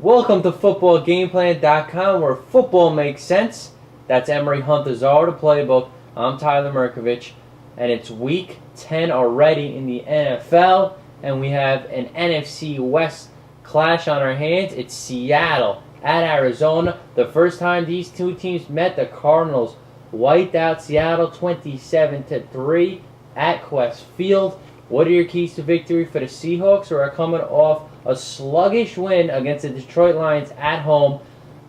Welcome to footballgameplan.com, where football makes sense. That's Emery Hunter's the playbook. I'm Tyler Merkovich, and it's week 10 already in the NFL, and we have an NFC West clash on our hands. It's Seattle at Arizona. The first time these two teams met, the Cardinals wiped out Seattle 27-3 at Quest Field. What are your keys to victory for the Seahawks, who are coming off a sluggish win against the Detroit Lions at home?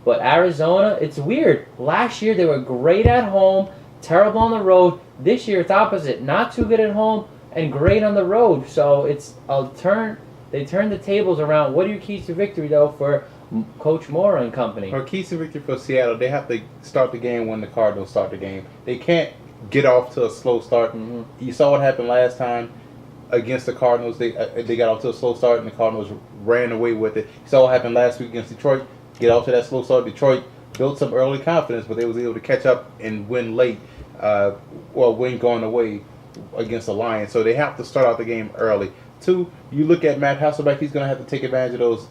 But Arizona, it's weird. Last year they were great at home, terrible on the road. This year it's opposite. Not too good at home and great on the road. So it's a turn. They turned the tables around. What are your keys to victory, though, for Coach Moore and company? For keys to victory for Seattle, they have to start the game when the Cardinals start the game. They can't get off to a slow start. You saw what happened last time against the Cardinals. They got off to a slow start and the Cardinals ran away with it. You saw what happened last week against Detroit. Get off to that slow start. Detroit built some early confidence, but they was able to catch up and win late, win going away against the Lions. So they have to start out the game early. Two, you look at Matt Hasselbeck, he's going to have to take advantage of those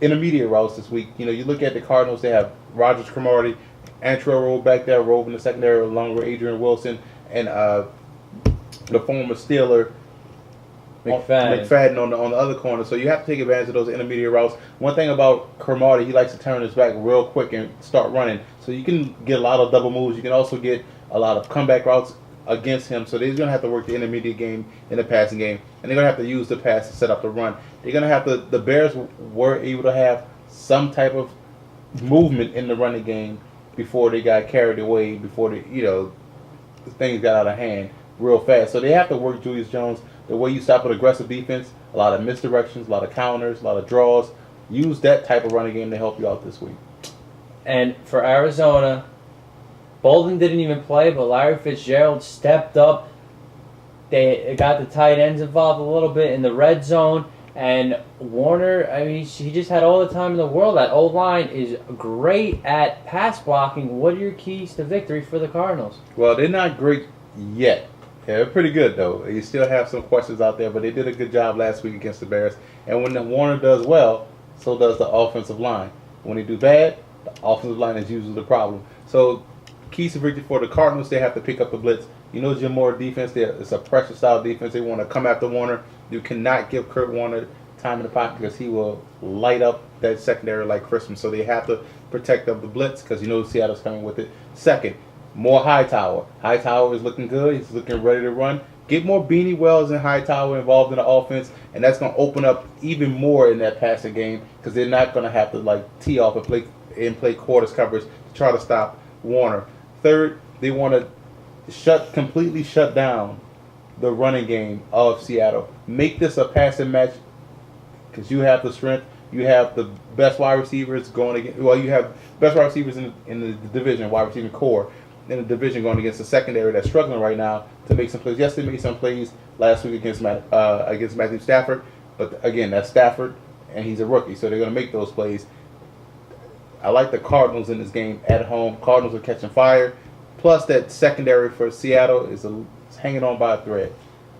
intermediate routes this week. You look at the Cardinals, they have Rogers, Cromartie, Antrell Rowe back there, Rowe in the secondary along with Adrian Wilson, and the former Steeler, McFadden on the other corner. So you have to take advantage of those intermediate routes. One thing about Cromartie, he likes to turn his back real quick and start running. So you can get a lot of double moves. You can also get a lot of comeback routes against him. So they're going to have to work the intermediate game in the passing game. And they're going to have to use the pass to set up the run. They're going to have to, the Bears were able to have some type of movement in the running game before they got carried away, before things got out of hand real fast. So they have to work Julius Jones. The way you stop an aggressive defense, a lot of misdirections, a lot of counters, a lot of draws. Use that type of running game to help you out this week. And for Arizona, Bolden didn't even play, but Larry Fitzgerald stepped up. They got the tight ends involved a little bit in the red zone. And Warner, he just had all the time in the world. That O-line is great at pass blocking. What are your keys to victory for the Cardinals? Well, they're not great yet. Yeah, they're pretty good, though. You still have some questions out there, but they did a good job last week against the Bears. And when Warner does well, so does the offensive line. When they do bad, the offensive line is usually the problem. So, keys to victory for the Cardinals, they have to pick up the blitz. Jim Moore defense, it's a pressure-style defense. They want to come after Warner. You cannot give Kurt Warner time in the pocket because he will light up that secondary like Christmas. So they have to protect up the blitz because Seattle's coming with it. Second, more Hightower. Hightower is looking good. He's looking ready to run. Get more Beanie Wells and Hightower involved in the offense, and that's going to open up even more in that passing game because they're not going to have to tee off and play quarters coverage to try to stop Warner. Third, they want to completely shut down the running game of Seattle. Make this a passing match because you have the strength. You have the best wide receivers going against. Well, you have best wide receivers in the division, wide receiver core in the division going against the secondary that's struggling right now to make some plays. Yes, they made some plays last week against Matthew Stafford, but again, that's Stafford, and he's a rookie, so they're going to make those plays. I like the Cardinals in this game at home. Cardinals are catching fire. Plus, that secondary for Seattle is hanging on by a thread.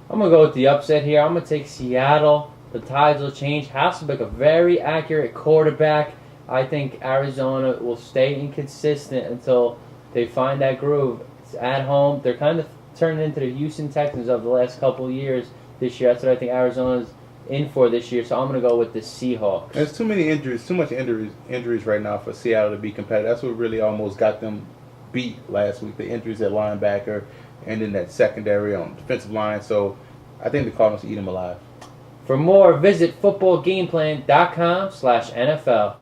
I'm going to go with the upset here. I'm going to take Seattle. The tides will change. Hasselbeck, a very accurate quarterback. I think Arizona will stay inconsistent until they find that groove. It's at home. They're kind of turning into the Houston Texans of the last couple of years this year. That's what I think Arizona's in for this year. So I'm going to go with the Seahawks. There's too many injuries, too much injuries right now for Seattle to be competitive. That's what really almost got them beat last week. The injuries at linebacker and then that secondary on defensive line. So I think the Cardinals eat them alive. For more, visit footballgameplan.com/NFL.